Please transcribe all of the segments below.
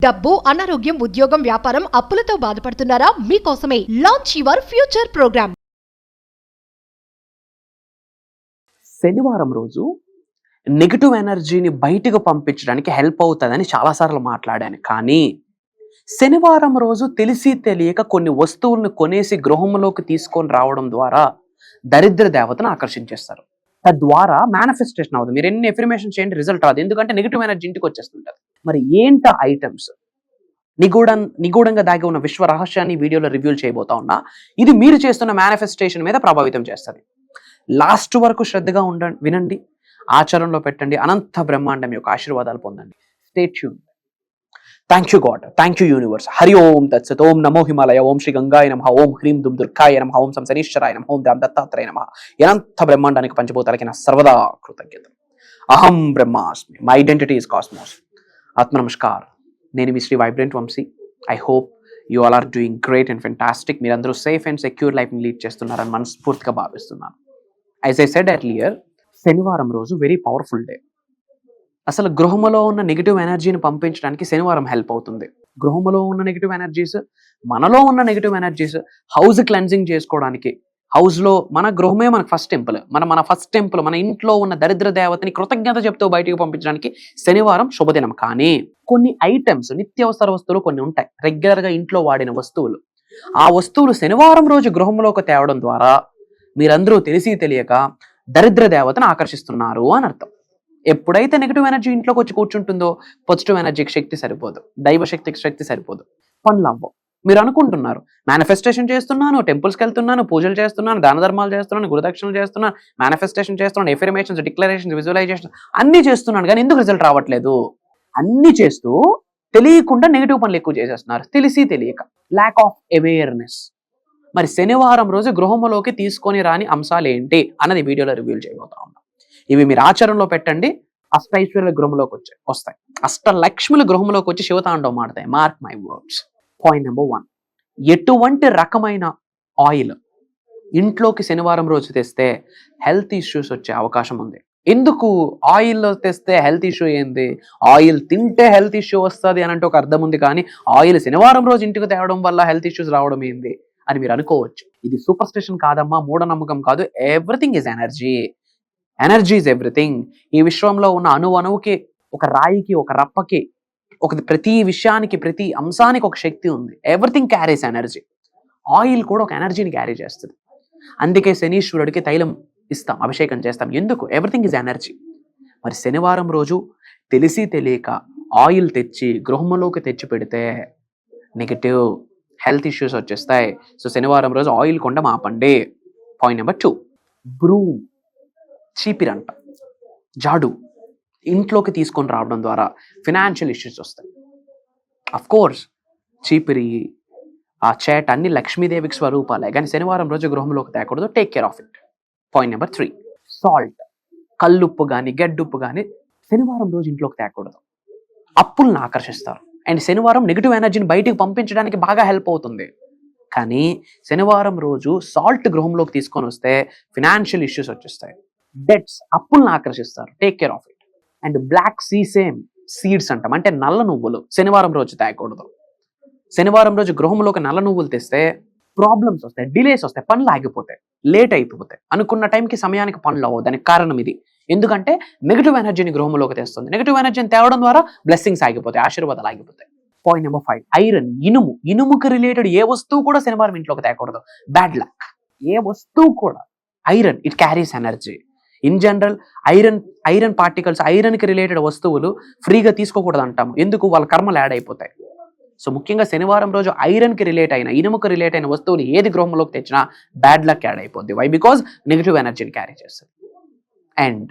డబ్బు, అనారోగ్యం, ఉద్యోగం, వ్యాపారం, అప్పులతో బాధపడుతున్నారా? మీకోసమే లాంచ్ యువర్ ఫ్యూచర్ ప్రోగ్రామ్. శనివారం రోజు నెగిటివ్ ఎనర్జీని బయటకు పంపించడానికి హెల్ప్ అవుతుందని చాలాసార్లు మాట్లాడాను. కానీ శనివారం రోజు తెలిసి తెలియక కొన్ని వస్తువులను కొనేసి గృహంలోకి తీసుకొని రావడం ద్వారా దరిద్ర దేవతను ఆకర్షించేస్తారు. తద్వారా మేనిఫెస్టేషన్ అవుతుంది. మీరు ఎన్ని ఎఫర్మేషన్ చేయండి, రిజల్ట్ రాదు. ఎందుకంటే నెగిటివ్ ఎనర్జీ ఇంటికి వచ్చేస్తుంటారు. మరి ఏంట ఐటమ్స్? నిగూఢంగా దాగి ఉన్న విశ్వ రహస్యాన్ని వీడియోలో రివ్యూ చేయబోతా ఉన్నా. ఇది మీరు చేస్తున్న మేనిఫెస్టేషన్ మీద ప్రభావితం చేస్తుంది. లాస్ట్ వరకు శ్రద్ధగా వినండి, ఆచరణలో పెట్టండి, అనంత బ్రహ్మాండం యొక్క ఆశీర్వాదాలు పొందండి. Stay tune. Thank you God, thank you universe. హరి ఓం తత్సత్. ఓం నమో హిమాలయ. ఓం శ్రీ గంగాయ నమః. ఓం హ్రీం దుమ్ దుర్గాయ నమః. ఓం సం శనీశ్వరాయ నమః. ఓం దాం దత్తాత్రేయ నమః. అనంత బ్రహ్మాండానికి పంచభూతాలకి నా సర్వదా కృతజ్ఞత. అహం బ్రహ్మాస్మి. My identity is cosmos. ఆత్మ నమస్కార్. నేను మీ Shri vibrant Vamshi. I hope you all are doing great and fantastic. మీరందరూ సేఫ్ అండ్ సెక్యూర్ లైఫ్ని లీడ్ చేస్తున్నారని మనస్ఫూర్తిగా భావిస్తున్నాను. యాజ్ ఐ సెడ్ ఎర్లియర్, శనివారం రోజు వెరీ పవర్ఫుల్ డే. అసలు గృహంలో ఉన్న నెగిటివ్ ఎనర్జీని పంపించడానికి శనివారం హెల్ప్ అవుతుంది. గృహంలో ఉన్న నెగిటివ్ ఎనర్జీస్, మనలో ఉన్న నెగిటివ్ ఎనర్జీస్ హౌస్ క్లెన్జింగ్ చేసుకోవడానికి, హౌస్లో మన గృహమే మనకు ఫస్ట్ టెంపుల్. మన ఫస్ట్ టెంపుల్, మన ఇంట్లో ఉన్న దరిద్ర దేవతని కృతజ్ఞత చెప్తూ బయటికి పంపించడానికి శనివారం శుభదినం. కానీ కొన్ని ఐటమ్స్, నిత్యావసర వస్తువులు కొన్ని ఉంటాయి, రెగ్యులర్గా ఇంట్లో వాడిన వస్తువులు. ఆ వస్తువులు శనివారం రోజు గృహంలోకి తేవడం ద్వారా మీరందరూ తెలిసి తెలియక దరిద్ర దేవతను ఆకర్షిస్తున్నారు అని అర్థం. ఎప్పుడైతే నెగిటివ్ ఎనర్జీ ఇంట్లోకి వచ్చి కూర్చుంటుందో పాజిటివ్ ఎనర్జీకి శక్తి సరిపోదు, దైవ శక్తికి శక్తి సరిపోదు, పనులు అవ్వవు. మీరు అనుకుంటున్నారు మేనిఫెస్టేషన్ చేస్తున్నాను, టెంపుల్స్కి వెళ్తున్నాను, పూజలు చేస్తున్నాను, దాన ధర్మాలు చేస్తున్నాను, గురుదక్షిణలు చేస్తున్నాను, మేనిఫెస్టేషన్ చేస్తున్నాను, ఎఫర్మేషన్స్, డిక్లరేషన్స్, విజువలైజేషన్ అన్ని చేస్తున్నాను, కానీ ఎందుకు రిజల్ట్ రావట్లేదు? అన్ని చేస్తూ తెలియకుండా నెగిటివ్ పనులు ఎక్కువ చేసేస్తున్నారు, తెలిసి తెలియక. Lack of awareness. మరి శనివారం రోజు గృహంలోకి తీసుకొని రాని అంశాలు ఏంటి అన్నది వీడియోలో రివ్యూ చేయబోతా ఉన్నాం. ఇవి మీరు ఆచరణలో పెట్టండి, అష్టైశ్వర్యుల గృహంలోకి వస్తాయి. అష్టలక్ష్ముల గృహంలోకి వచ్చి శివతాండవం ఆడతాయి. Mark my words. Point number 1, ఎటువంటి రకమైన ఆయిల్ ఇంట్లోకి శనివారం రోజు తెస్తే హెల్త్ ఇష్యూస్ వచ్చే అవకాశం ఉంది? ఎందుకు ఆయిల్ తెస్తే హెల్త్ ఇష్యూ ఏంది? ఆయిల్ తింటే హెల్త్ ఇష్యూ వస్తుంది అని అంటే ఒక అర్థం ఉంది, కానీ ఆయిల్ శనివారం రోజు ఇంటికి తేవడం వల్ల హెల్త్ ఇష్యూస్ రావడం ఏంది అని మీరు అనుకోవచ్చు. ఇది సూపర్ స్టిషన్ కాదమ్మా, మూఢనమ్మకం కాదు. Everything is energy. Energy is everything. ఈ విశ్వంలో ఉన్న అణువుకి, ఒక రాయికి, ఒక రప్పకి, ప్రతి విషయానికి, ప్రతి అంశానికి ఒక శక్తి ఉంది. Everything carries energy. ఆయిల్ కూడా ఒక ఎనర్జీని క్యారీ చేస్తుంది. అందుకే శనీశ్వరుడికి తైలం ఇస్తాం, అభిషేకం చేస్తాం. ఎందుకు? Everything is energy. మరి శనివారం రోజు తెలిసి తెలియక ఆయిల్ తెచ్చి గృహంలోకి తెచ్చి పెడితే నెగిటివ్ హెల్త్ ఇష్యూస్ వచ్చేస్తాయి. సో శనివారం రోజు ఆయిల్ కొండ మాపండి. పాయింట్ నెంబర్ 2, బ్రూమ్, చీపిరంట, జాడు ఇంట్లోకి తీసుకొని రావడం ద్వారా ఫినాన్షియల్ ఇష్యూస్ వస్తాయి. అఫ్ కోర్స్ చీపిరి, ఆ చేట అన్ని లక్ష్మీదేవికి స్వరూపాలే, కానీ శనివారం రోజు గృహంలోకి తేకూడదు. Take care of it. Point number 3, salt, కల్లుప్పు కానీ గడ్డుప్పు కానీ శనివారం రోజు ఇంట్లోకి తేకూడదు. అప్పులను ఆకర్షిస్తారు. అండ్ శనివారం నెగిటివ్ ఎనర్జీని బయటికి పంపించడానికి బాగా హెల్ప్ అవుతుంది. కానీ శనివారం రోజు సాల్ట్ గృహంలోకి తీసుకొని వస్తే ఫినాన్షియల్ ఇష్యూస్ వచ్చేస్తాయి. డెట్స్, అప్పులను ఆకర్షిస్తారు. Take care of it. And black sesame seeds అంటాం, అంటే నల్ల నువ్వులు శనివారం రోజు తేకూడదు. శనివారం రోజు గృహంలోకి నల్ల నువ్వులు తెస్తే ప్రాబ్లమ్స్ వస్తాయి, డిలేస్ వస్తాయి, పనులు ఆగిపోతాయి, లేట్ అయిపోతాయి. అనుకున్న టైంకి, సమయానికి పనులు అవ్వవు. దానికి కారణం ఇది. ఎందుకంటే నెగిటివ్ ఎనర్జీని గృహంలోకి తెస్తుంది. నెగిటివ్ ఎనర్జీని తేవడం ద్వారా బ్లెస్సింగ్స్ ఆగిపోతాయి, ఆశీర్వాదాలు ఆగిపోతాయి. పాయింట్ నెంబర్ 5, ఐరన్, ఇనుము. ఇనుముకి రిలేటెడ్ ఏ వస్తువు కూడా శనివారం ఇంట్లోకి తేకూడదు. Bad luck. ఏ వస్తువు కూడా. Iron, it carries energy. In general iron particles, ఐరన్కి రిలేటెడ్ వస్తువులు ఫ్రీగా తీసుకోకూడదు అంటాము. ఎందుకు? వాళ్ళ కర్మలు యాడ్ అయిపోతాయి. సో ముఖ్యంగా శనివారం రోజు ఐరన్కి రిలేట్ అయిన, ఇనుముకి రిలేట్ అయిన వస్తువులు ఏది గృహంలోకి తెచ్చినా బ్యాడ్ లక్ యాడ్ అయిపోద్ది. వై? బికాజ్ నెగిటివ్ ఎనర్జీని క్యారీ చేస్తుంది. అండ్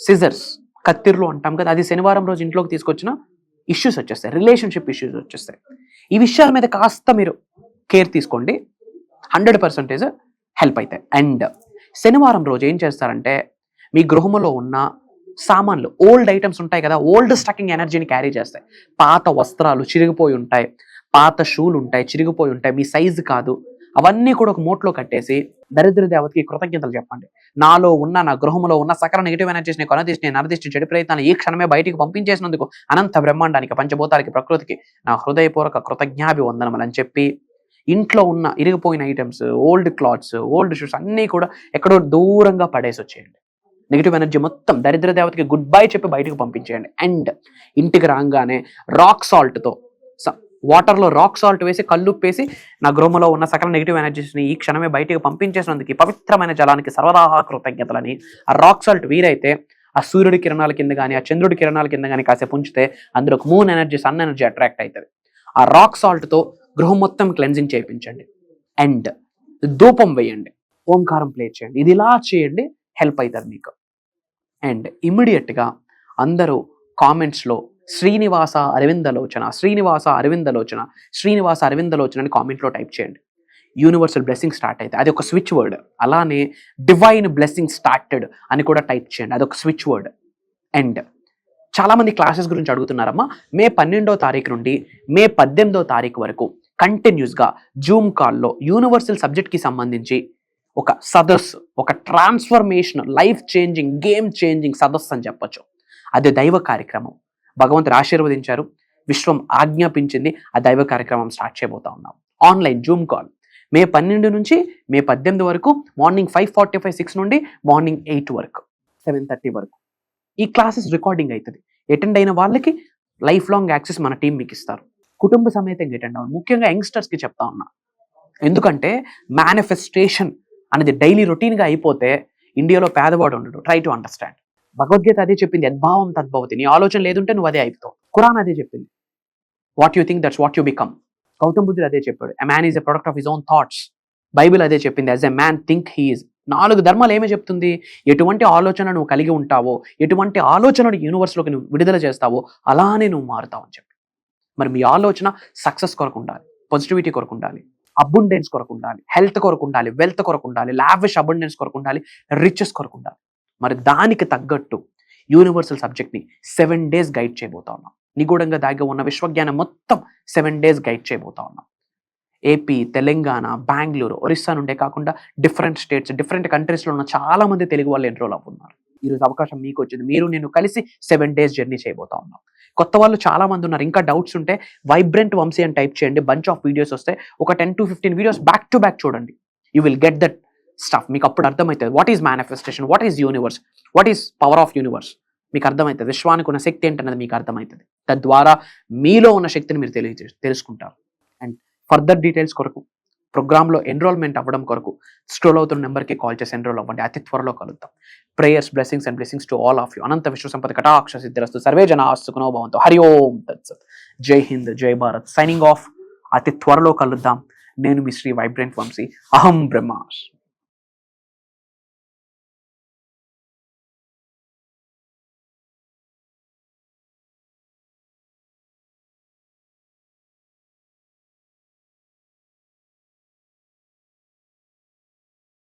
సిజర్స్, కత్తిర్లు అంటాం కదా, అది శనివారం రోజు ఇంట్లోకి తీసుకొచ్చిన ఇష్యూస్ వచ్చేస్తాయి, రిలేషన్షిప్ ఇష్యూస్ వచ్చేస్తాయి. ఈ విషయాల మీద కాస్త మీరు కేర్ తీసుకోండి, 100% హెల్ప్ అవుతాయి. అండ్ శనివారం రోజు ఏం చేస్తారంటే, మీ గృహంలో ఉన్న సామాన్లు, ఓల్డ్ ఐటమ్స్ ఉంటాయి కదా, ఓల్డ్ స్టకింగ్ ఎనర్జీని క్యారీ చేస్తాయి. పాత వస్త్రాలు చిరిగిపోయి ఉంటాయి, పాత షూలు ఉంటాయి, చిరిగిపోయి ఉంటాయి, మీ సైజు కాదు, అవన్నీ కూడా ఒక మూటలో కట్టేసి దరిద్ర దేవతకి కృతజ్ఞతలు చెప్పండి. నాలో ఉన్న, నా గృహంలో ఉన్న సకల నెగిటివ్ ఎనర్జీస్ ని కొనదీసి నరదిష్టి చెడు ప్రయత్నాలు ఈ క్షణమే బయటికి పంపించేసినందుకు అనంత బ్రహ్మాండానికి, పంచభూతాలకి, ప్రకృతికి నా హృదయపూర్వక కృతజ్ఞాభివందనములు అని చెప్పి ఇంట్లో ఉన్న ఇరిగిపోయిన items, old clothes, old shoes అన్నీ కూడా ఎక్కడో దూరంగా పడేసి వచ్చేయండి. నెగిటివ్ ఎనర్జీ మొత్తం దరిద్ర దేవతకి గుడ్ బై చెప్పి బయటకు పంపించేయండి. అండ్ ఇంటికి రాగానే రాక్ సాల్ట్తో, వాటర్లో రాక్ సాల్ట్ వేసి, కల్లుప్పేసి నా గృహంలో ఉన్న సకల నెగిటివ్ ఎనర్జీస్ని ఈ క్షణమే బయటకు పంపించేసినందుకు పవిత్రమైన జలానికి సర్వదా కృతజ్ఞతలని ఆ రాక్ సాల్ట్ వీరైతే ఆ సూర్యుడి కిరణాల కింద కానీ, ఆ చంద్రుడి కిరణాల కింద కానీ కాసేపు ఉంచితే అందులో moon energy, sun energy attract అవుతుంది. ఆ రాక్ సాల్ట్తో గృహం మొత్తం క్లెన్జింగ్ చేయించండి. అండ్ ధూపం వేయండి, ఓంకారం ప్లే చేయండి. ఇది ఇలా చేయండి, హెల్ప్ అవుతుంది మీకు. అండ్ ఇమ్మీడియట్గా అందరూ కామెంట్స్లో శ్రీనివాస అరవిందలోచన, శ్రీనివాస అరవిందలోచన, శ్రీనివాస అరవిందలోచన అని కామెంట్లో టైప్ చేయండి. యూనివర్సల్ బ్లెస్సింగ్ స్టార్ట్ అయితే అది ఒక స్విచ్ వర్డ్. అలానే డివైన్ బ్లెస్సింగ్ స్టార్టెడ్ అని కూడా టైప్ చేయండి, అదొక స్విచ్ వర్డ్. అండ్ చాలామంది క్లాసెస్ గురించి అడుగుతున్నారమ్మా. మే 12వ తారీఖు నుండి మే 18వ తారీఖు వరకు కంటిన్యూస్గా జూమ్ కాల్లో యూనివర్సల్ సబ్జెక్ట్కి సంబంధించి ఒక సదస్సు, ఒక transformation, life changing, game changing సదస్సు అని చెప్పొచ్చు. అది దైవ కార్యక్రమం. భగవంతుడు ఆశీర్వదించారు, విశ్వం ఆజ్ఞాపించింది, ఆ దైవ కార్యక్రమం స్టార్ట్ చేయబోతా ఉన్నాం. ఆన్లైన్ జూమ్ కాల్ మే 12 నుంచి మే 18 వరకు మార్నింగ్ 5:45, 6 నుండి మార్నింగ్ 8 వరకు, 7:30 వరకు ఈ క్లాసెస్ రికార్డింగ్ అవుతుంది. అటెండ్ అయిన వాళ్ళకి లైఫ్ లాంగ్ యాక్సెస్ మన టీం మీకు ఇస్తారు. కుటుంబ సమేతంగా అటెండ్ అవ్వండి. ముఖ్యంగా యంగ్స్టర్స్కి చెప్తా ఉన్నా, ఎందుకంటే మేనిఫెస్టేషన్ అనేది డైలీ రొటీన్గా అయిపోతే ఇండియాలో పేదవాడు ఉండడు. Try to understand. భగవద్గీత అదే చెప్పింది, యద్భావం తద్భవతి. నీ ఆలోచన లేదుంటే నువ్వు అదే అయిపోతావు. ఖురాన్ అదే చెప్పింది, what you think that's what you become. Gautam బుద్ధుడు అదే చెప్పాడు, a man is a product of his own thoughts. Bible అదే చెప్పింది, as a man think he is. 4 ధర్మాలు ఏమే చెప్తుంది, ఎటువంటి ఆలోచన నువ్వు కలిగి ఉంటావో, ఎటువంటి ఆలోచనను యూనివర్స్లోకి నువ్వు విడుదల చేస్తావో అలానే నువ్వు మారుతావు అని చెప్పి. మరి మీ ఆలోచన సక్సెస్ కొరకు ఉండాలి, పాజిటివిటీ కొరకు ఉండాలి, అబుండెన్స్ కొరకు ఉండాలి, హెల్త్ కొరకు ఉండాలి, వెల్త్ కొరకు ఉండాలి, లావిష్ అబుండెన్స్ కొరకు ఉండాలి, రిచెస్ కొరకు ఉండాలి. మరి దానికి తగ్గట్టు యూనివర్సల్ సబ్జెక్ట్ని 7 days గైడ్ చేయబోతా ఉన్నాం. నిగూఢంగా దాగి ఉన్న విశ్వజ్ఞానం మొత్తం 7 days గైడ్ చేయబోతా ఉన్నాం. ఏపీ, తెలంగాణ, బెంగళూరు, ఒరిస్సా నుండే కాకుండా డిఫరెంట్ స్టేట్స్, డిఫరెంట్ కంట్రీస్లో ఉన్న చాలా మంది తెలుగు వాళ్ళు ఎన్రోల్ అవుతున్నారు. ఈరోజు అవకాశం మీకు వచ్చింది. మీరు నేను కలిసి 7 days జర్నీ చేయబోతా ఉన్నాం. కొత్త వాళ్ళు చాలా మంది ఉన్నారు. ఇంకా డౌట్స్ ఉంటే వైబ్రెంట్ వంశీ అని టైప్ చేయండి, బంచ్ ఆఫ్ వీడియోస్ వస్తాయి. ఒక 10 to 15 videos back to back చూడండి. You will get that stuff. మీకు అప్పుడు అర్థమవుతుంది what is manifestation, what is universe, what is power of universe. మీకు అర్థమవుతుంది, విశ్వానికి ఉన్న శక్తి ఏంటన్నది మీకు అర్థమవుతుంది. తద్వారా మీలో ఉన్న శక్తిని మీరు తెలుసుకుంటారు. అండ్ ఫర్దర్ డీటెయిల్స్ కొరకు, ప్రోగ్రామ్లో ఎన్రోల్మెంట్ అవ్వడం కొరకు స్క్రోల్ అవుతున్న నెంబర్కి కాల్ చేసి ఎన్రోల్ అవ్వండి. అతి త్వరలో కలుద్దాం. Prayers, blessings and blessings to all of you. అనంత విశ్వ సంపద కటాక్ష సిద్ధిరస్తు. సర్వే జనా సుఖినో భవంతు. హరి ఓం తత్సత్. జై హింద్, జై భారత్. Signing off. అతి త్వరలో కలుద్దాం. నేను మీ శ్రీ వైబ్రెంట్ వంశీ. అహం బ్రహ్మాస్మి.